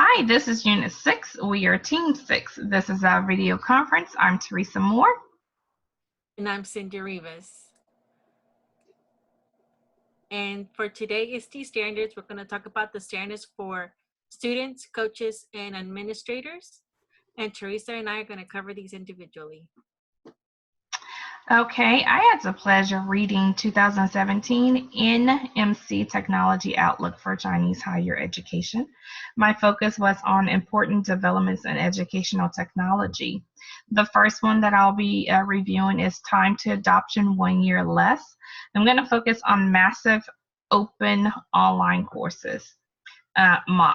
Hi, this is Unit 6. We are Team 6. This is our video conference. I'm Teresa Moore. And I'm Cindy Rivas. And for today is T standards. We're going to talk about the standards for students, coaches, and administrators. And Teresa and I are going to cover these individually. Okay, I had the pleasure reading 2017 NMC Technology Outlook for Chinese Higher Education. My focus was on important developments in educational technology. The first one that I'll be reviewing is time to adoption 1 year less. I'm going to focus on massive open online courses, MOOC.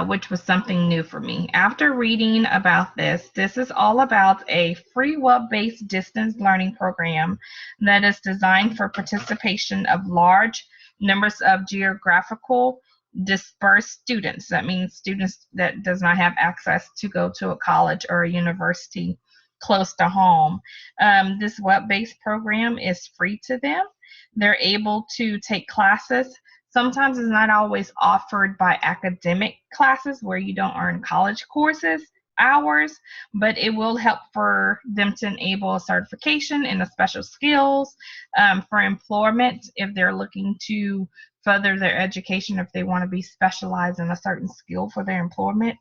Which was something new for me. After reading about this is all about a free web-based distance learning program that is designed for participation of large numbers of geographical dispersed students. That means students that does not have access to go to a college or a university close to home. This web-based program is free to them. They're able to take classes. Sometimes it's not always offered by academic classes where you don't earn college courses hours, but it will help for them to enable a certification in the special skills for employment if they're looking to further their education, if they want to be specialized in a certain skill for their employment.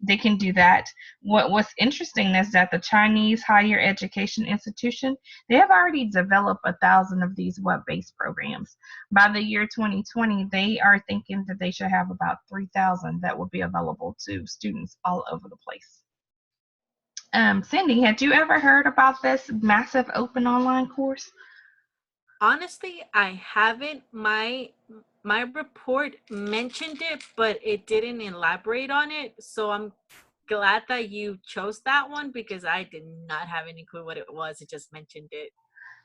They can do that. What's interesting is that the Chinese Higher Education Institution, they have already developed 1,000 of these web-based programs. By the year 2020, they are thinking that they should have about 3,000 that will be available to students all over the place. Cindy, had you ever heard about this massive open online course? Honestly, I haven't. My report mentioned it, but it didn't elaborate on it. So I'm glad that you chose that one because I did not have any clue what it was. It just mentioned it.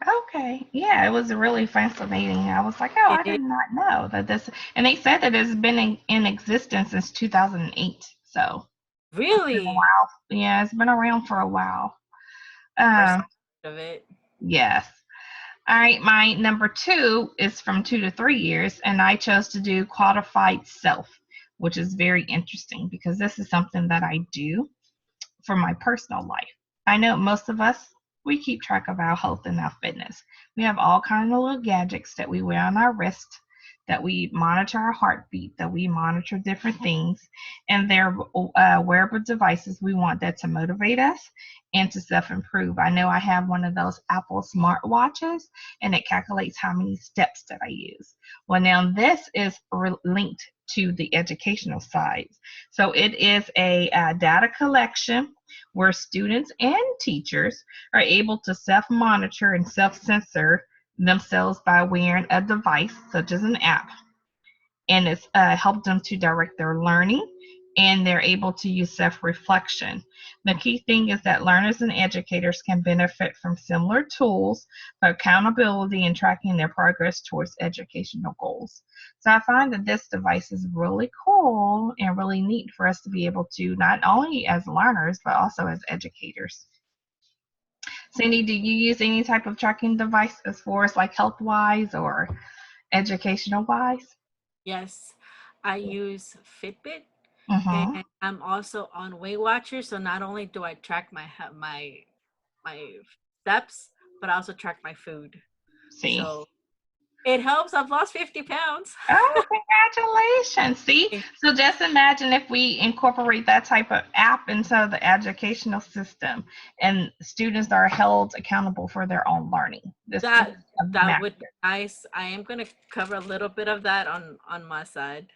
Okay, yeah, it was really fascinating. I was like, oh, It I is did not know that this, and they said that it's been in existence since 2008. So it's been a really while. Yeah, it's been around for a while. first Um, of it. yes. All right, my number 2 is from 2 to 3 years, and I chose to do qualified self, which is very interesting because this is something that I do for my personal life. I know most of us, we keep track of our health and our fitness. We have all kinds of little gadgets that we wear on our wrist, that we monitor our heartbeat, that we monitor different things, and they're wearable devices. We want that to motivate us and to self-improve. I know I have one of those Apple smart watches, and it calculates how many steps that I use. Well, now this is linked to the educational side. So it is a data collection where students and teachers are able to self-monitor and self-censor themselves by wearing a device such as an app, and it's helped them to direct their learning, and they're able to use self-reflection. The key thing is that learners and educators can benefit from similar tools for accountability and tracking their progress towards educational goals. So I find that this device is really cool and really neat for us to be able to, not only as learners but also as educators. Cindy, do you use any type of tracking device as far as like health wise or educational wise? Yes, I use Fitbit, Mm-hmm. and I'm also on Weight Watchers. So not only do I track my steps, but I also track my food. See. So it helps. I've lost 50 pounds. Oh, congratulations. See? So just imagine if we incorporate that type of app into the educational system and students are held accountable for their own learning. This is That a that massive. would be nice. I am gonna cover a little bit of that on my side.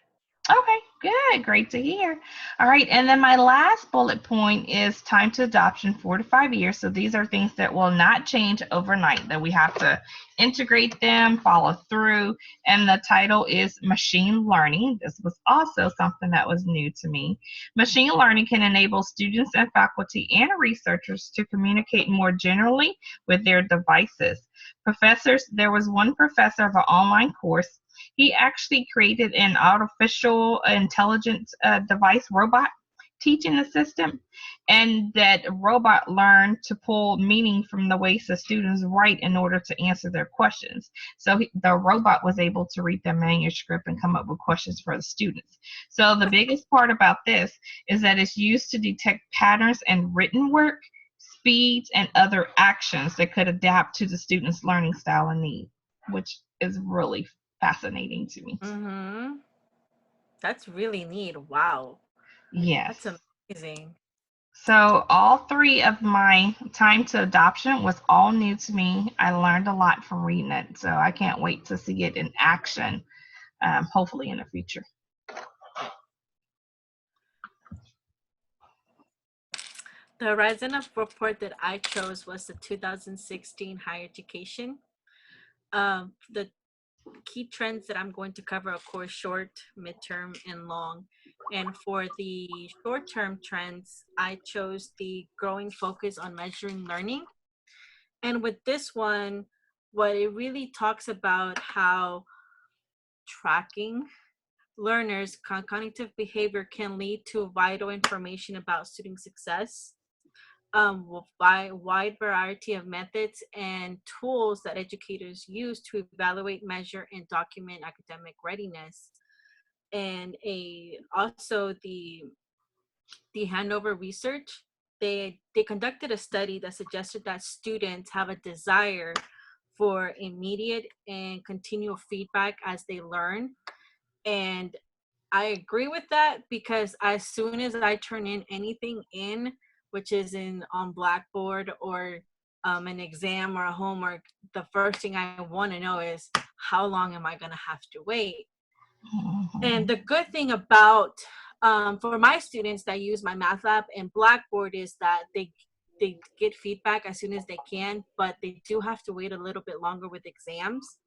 Okay, good. Great to hear. All right, and then my last bullet point is time to adoption, 4 to 5 years. So these are things that will not change overnight, that we have to integrate them, follow through. And the title is machine learning. This was also something that was new to me. Machine learning can enable students and faculty and researchers to communicate more generally with their devices. There was one professor of an online course. He actually created an artificial intelligence device robot. teaching assistant, and that robot learned to pull meaning from the ways the students write in order to answer their questions. So the robot was able to read the manuscript and come up with questions for the students. So the biggest part about this is that it's used to detect patterns in written work, speeds, and other actions that could adapt to the student's learning style and need, which is really fascinating to me. Mm-hmm. That's really neat. Wow. Yes. That's amazing. So all three of my time to adoption was all new to me. I learned a lot from reading it, so I can't wait to see it in action, hopefully in the future. The Horizon of report that I chose was the 2016 higher education. The key trends that I'm going to cover, of course, short, midterm, and long. And for the short term trends, I chose the growing focus on measuring learning. And with this one, what it really talks about how tracking learners' cognitive behavior can lead to vital information about student success. By wide variety of methods and tools that educators use to evaluate, measure, and document academic readiness. And a also the Hanover research, they conducted a study that suggested that students have a desire for immediate and continual feedback as they learn. And I agree with that because as soon as I turn in anything in, which is in on Blackboard or an exam or a homework, the first thing I want to know is how long am I going to have to wait? And the good thing about for my students that use my math lab and Blackboard is that they get feedback as soon as they can, but they do have to wait a little bit longer with exams.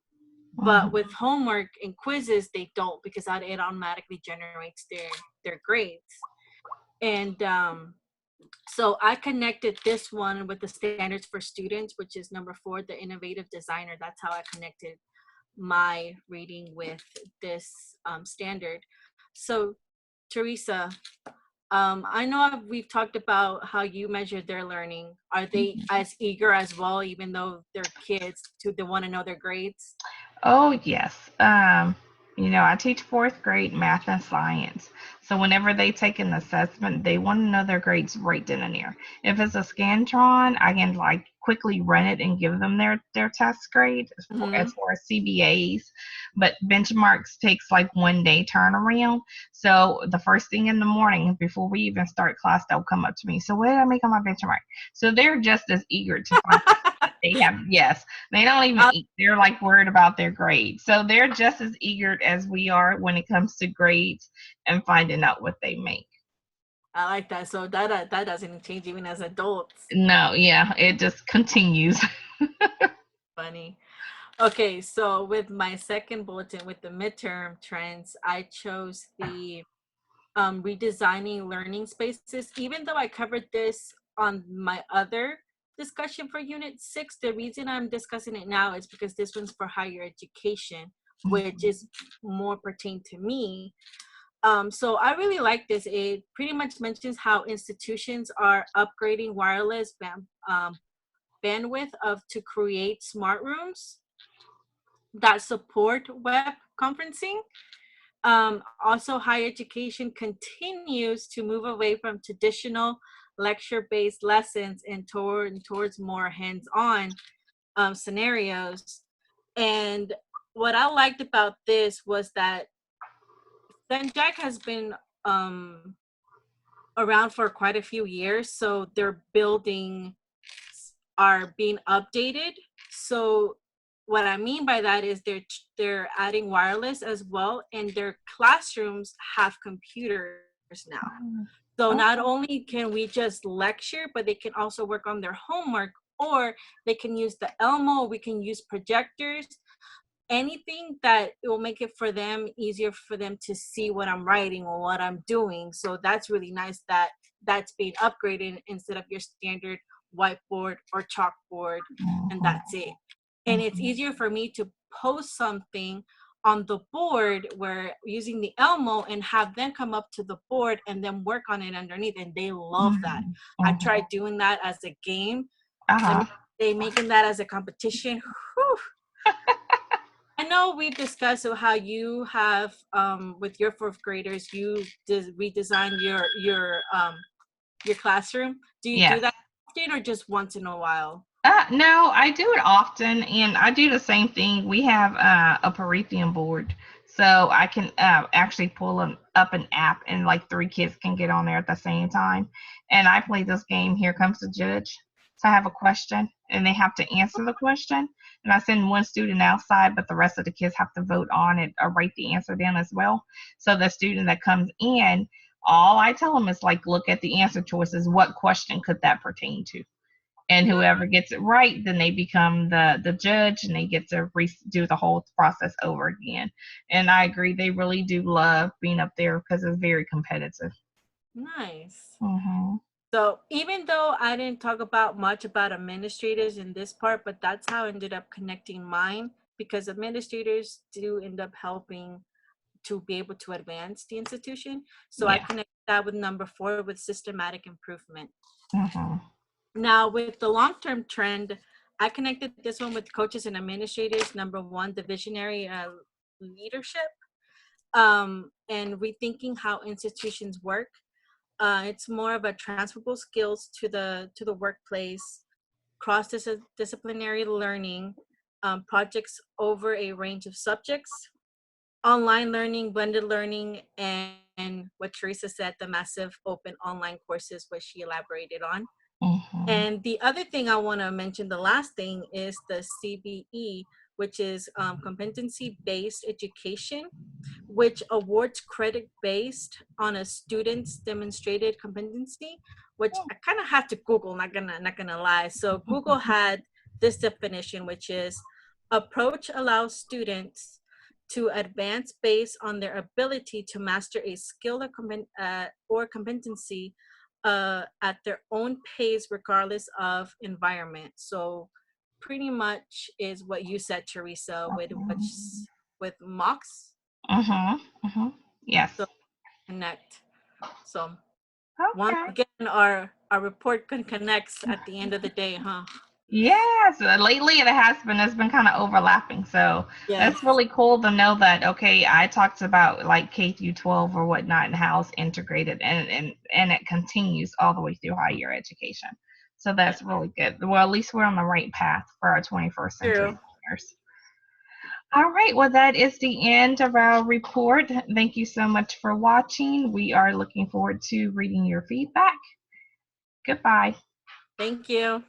But with homework and quizzes, they don't, because that it automatically generates their grades. And so I connected this one with the standards for students, which is number 4, the innovative designer. That's how I connected my reading with this standard. So Teresa, I know we've talked about how you measure their learning. Are they as eager as well, even though they're kids, to they want to know their grades? Oh, yes. I teach fourth grade math and science. So whenever they take an assessment, they want to know their grades right then and there. If it's a Scantron, I can like quickly run it and give them their test grade Mm-hmm. as far as CBAs. But benchmarks takes like 1 day turnaround. So the first thing in the morning before we even start class, they'll come up to me. So what did I make on my benchmark? So they're just as eager to find out. They have, yes, they don't even eat. They're like worried about their grades. So they're just as eager as we are when it comes to grades and finding out what they make. I like that. So that doesn't change even as adults. No, yeah, it just continues. Funny. Okay, so with my second bulletin with the midterm trends, I chose the redesigning learning spaces. Even though I covered this on my other discussion for Unit 6, the reason I'm discussing it now is because this one's for higher education, which is more pertain to me. So I really like this. It pretty much mentions how institutions are upgrading wireless bandwidth of to create smart rooms that support web conferencing. Also, higher education continues to move away from traditional lecture-based lessons and towards more hands-on scenarios. And what I liked about this was that Senjak has been um, around for quite a few years, so their buildings are being updated. So what I mean by that is they're adding wireless as well, and their classrooms have computers now. So not only can we just lecture, but they can also work on their homework, or they can use the Elmo. We can use projectors, anything that it will make it for them easier for them to see what I'm writing or what I'm doing. So that's really nice that that's being upgraded instead of your standard whiteboard or chalkboard, and that's it. And it's easier for me to post something on the board, where using the Elmo, and have them come up to the board and then work on it underneath, and they love that. Mhm. I Mhm. tried doing that as a game. Let Uh-huh. me say, making that as a competition. Whew. I know we've discussed how you have with your fourth graders, you redesigned your classroom. Do you do Yes. that often or just once in a while? No, I do it often, and I do the same thing. We have a Promethean board, so I can actually pull up an app, and like three kids can get on there at the same time. And I play this game. Here comes the judge. So I have a question, and they have to answer the question. And I send one student outside, but the rest of the kids have to vote on it or write the answer down as well. So the student that comes in, all I tell them is like, look at the answer choices. What question could that pertain to? And whoever gets it right, then they become the judge, and they get to do the whole process over again. And I agree, they really do love being up there because it's very competitive. Nice. Hmm. So even though I didn't talk about much about administrators in this part, but that's how I ended up connecting mine, because administrators do end up helping to be able to advance the institution. So I Yeah. connect that with number 4 with systematic improvement. Hmm. Now with the long-term trend, I connected this one with coaches and administrators. Number 1, the visionary leadership, and rethinking how institutions work. It's more of a transferable skills to the workplace, cross disciplinary learning, projects over a range of subjects, online learning, blended learning, and what Teresa said, the massive open online courses, which she elaborated on. Hmm. And the other thing I want to mention, the last thing, is the CBE, which is competency-based education, which awards credit based on a student's demonstrated competency, which I kind of have to Google, not gonna lie. So Google had this definition, which is approach allows students to advance based on their ability to master a skill or competency at their own pace, regardless of environment. So pretty much is what you said, Teresa, with mocks. Hmm. Hmm. Yes. So connect. So once Okay. again, our report connects at the end of the day, huh? Yes, lately it has been. It's been kind of overlapping, so Yes. that's really cool to know that. Okay, I talked about like K through 12 or whatnot and how it's integrated, and it continues all the way through higher education. So Yeah. that's really good. Well, at least we're on the right path for our 21st century True. learners. All right, well, that is the end of our report. Thank you so much for watching. We are looking forward to reading your feedback. Goodbye. Thank you.